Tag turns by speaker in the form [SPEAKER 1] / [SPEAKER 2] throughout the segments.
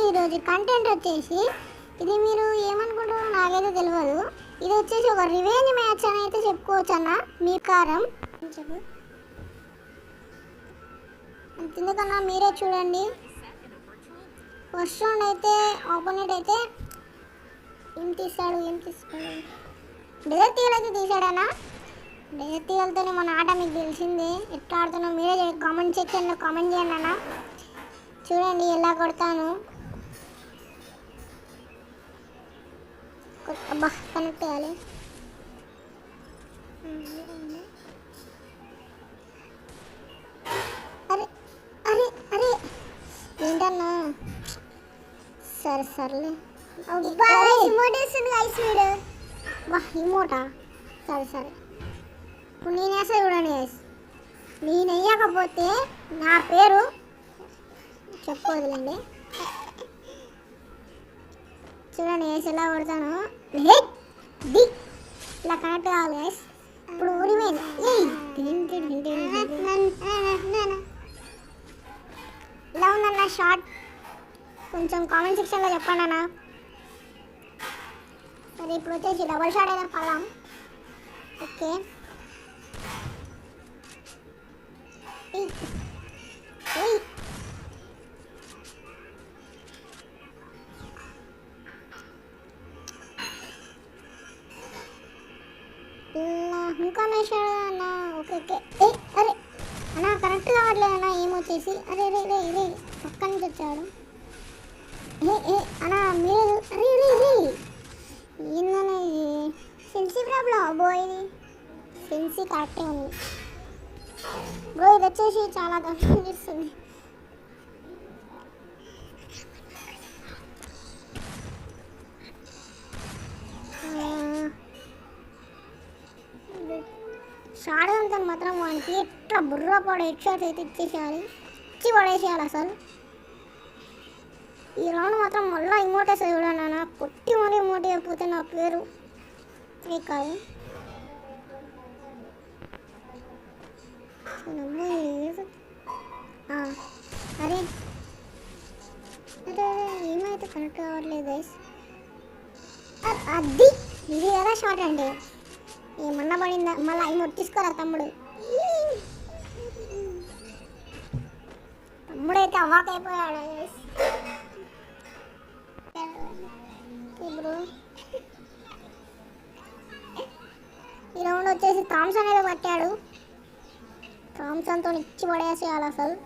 [SPEAKER 1] ఈరోజు కంటెంట్ వచ్చేసి ఇది మీరు ఏమనుకుంటారో నాకైతే తెలియదు. ఇది వచ్చేసి ఒక రివెంజ్ మ్యాచ్ అని అయితే చెప్పుకోవచ్చు అన్న మీ కారం చెప్పు. ఎందుకన్నా మీరే చూడండి. ఫస్ట్ రౌండ్ అయితే ఆపోనెంట్ అయితే ఏం తీస్తాడు డెజర్ట్ ఈగల్ అయితే తీసాడన్నా. డెజర్ట్ ఈగల్తోనే మన ఆట మీకు తెలిసిందే. ఎట్లా ఆడుతున్నా మీరే కామెంట్ సెక్షన్లో కామెంట్ చేయండి అన్న. చూడండి ఎలా కొడతాను. అబ్బా కనెక్ట్ చేయాలి. అరే అరే అరే ఏంటన్నా సర్లే. ఇమోట్ వేస్తుంది గైస్ వీడు. వా ఇమోటా సరే ఇప్పుడు నేను వేస్తా చూడండి గైస్. నేను వేయకపోతే నా పేరు చెప్పుకోవద్దులేండి. చూడండి గైస్ ఎలా కొడతాను. ఇలా కనెక్ట్ కావాలి గైస్. ఇప్పుడు ఊడిపోయింది. ఇలా ఉందన్న షార్ట్ కొంచెం కామెంట్ సెక్షన్లో చెప్పండి అన్న. సరే ఇప్పుడు వచ్చేసి డబల్ షాట్ అయితే పడదాం. ఓకే ఇంకా వేసాడు అన్న. ఓకే అరే అన్న కరెక్ట్ కావట్లేదు అన్న. ఏమొచ్చేసి అరే రే రే రే పక్క నుంచి వచ్చాడు. అన్న మీరు అరే రే రే ఏందన్న ఇది సెన్సీ ప్రాబ్లం. అబ్బో ఇది సెన్సీ కరెక్టే ఉంది బ్రో. ఇది వచ్చేసి చాలా కష్టం చేస్తుంది. షార్ట్ అంతా మాత్రం వానికి ఎట్లా బుర్ర పడే హెడ్ షాట్స్ అయితే ఇచ్చేసేయాలి. ఇచ్చి పడేసేయాలి అసలు. ఈ రౌండ్ మాత్రం మళ్ళీ ఇమోటేస్ చూడండి అన్న. కొట్టి మరీ ఇమోట్ అయిపోతే నా పేరు కాదు. అరే అరే ఏమైతే కనెక్ట్ కావట్లేదు గైస్. అది ఇది ఎలా షార్ట్ అండి. ఏమన్నా పడిందా మళ్ళీ ఇమోట్ తీసుకోరా తమ్ముడు. తమ్ముడైతే అవాక్ అయిపోయాడు గైస్. ఇప్పుడు ఈ రౌండ్ వచ్చేసి థామ్సన్ ఏదో పట్టాడు. థామ్సన్తో ఇచ్చి పడేసేయాలి అసలు.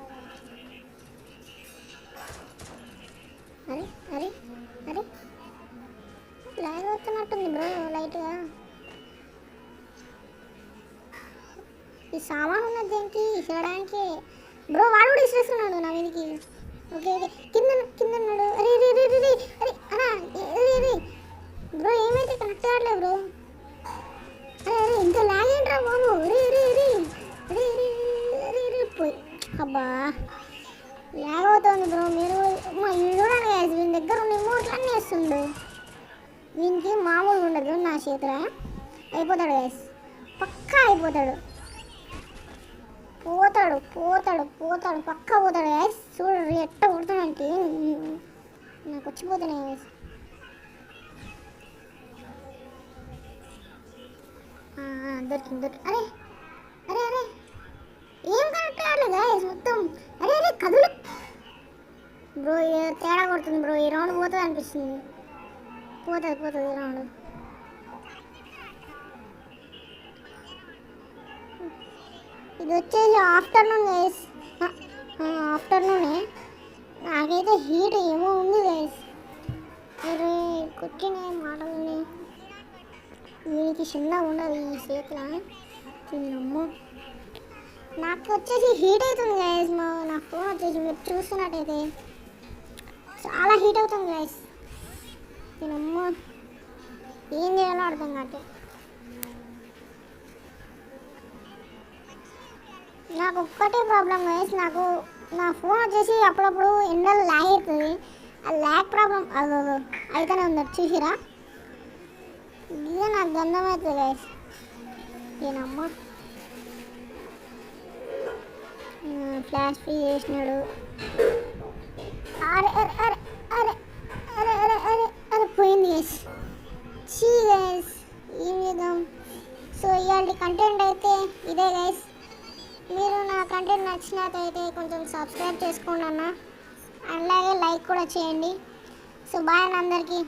[SPEAKER 1] అరే అరే అరే లాగ్ అవుతున్నట్టుంది బ్రో లైట్గా. ఈ సామాన్ ఉన్నది దేనికి చేయడానికి బ్రో. వాడు కూడా ఇస్తున్నాడు నా మీదకి. ఓకే కింద ఉన్నాడు. అరే రే రే రే అరే అన్నా రే బ్రో ఏమైతే కనెక్ట్ కావట్లేదు బ్రో. అరే అరే ఇంత లాగ్ ఏంట్రా బాబు. రే రే రే రే రే రే పోయి అబ్బా లాగ్ అవుతుంది బ్రో. మీరు చూడండి వీని దగ్గర ఉన్న ఇమోట్లు అన్నీ వేస్తుండు. వీనికి మామూలుగా ఉండదు నా చేతిలో. అయిపోతాడు గైస్ పక్కా అయిపోతాడు. పోతాడు పక్కా పోతాడు గైస్. చూడండి ఎట్ట కొడుతాడంటే నాకు వచ్చిపోతున్నాయి గైస్. దొరికింది. అరే అరే అరే ఏం కనెక్ట్ కావట్లేదు గైస్ మొత్తం. అరే అరే కదులు బ్రో. తేడా కొడుతుంది బ్రో. ఈ రౌండ్ పోతుంది అనిపిస్తుంది. పోతుంది ఈ రౌండ్. ఇది వచ్చేసి ఆఫ్టర్నూన్ గైస్. ఆఫ్టర్నూనే నాకైతే హీట్ ఏమో ఉంది గైస్. అరే కొట్టిన మాటలని వీనికి చిన్నగా ఉండదు ఈ చేతిలో. చిన్నమ్మ నాకు వచ్చేసి హీట్ అవుతుంది గైస్. నా ఫోన్ వచ్చేసి మీరు చూస్తున్నట్టయితే చాలా హీట్ అవుతుంది గైస్. చిన్నమ్మ ఏం చేయాలో అర్థం కాదు. నాకు ఒక్కటే ప్రాబ్లం గైస్. నాకు నా ఫోన్ వచ్చేసి అప్పుడప్పుడు ఎండలు ల్యాగ్ అవుతుంది. ఆ ల్యాగ్ ప్రాబ్లం అయితేనే ఉంది చూసిరా. ఇదే నాకు గంధం అవుతుంది గైస్. ఏనమ్మా ఫ్లాష్ ఫ్రీ చేసినాడు. అరే అరే అరే అరే ఇవాళ కంటెంట్ అయితే ఇదే గైస్. మీరు నా కంటెంట్ నచ్చినట్టయితే కొంచెం సబ్స్క్రైబ్ చేసుకోండి అన్న, అలాగే లైక్ కూడా చేయండి. సో బాయ్ అన్న అందరికీ.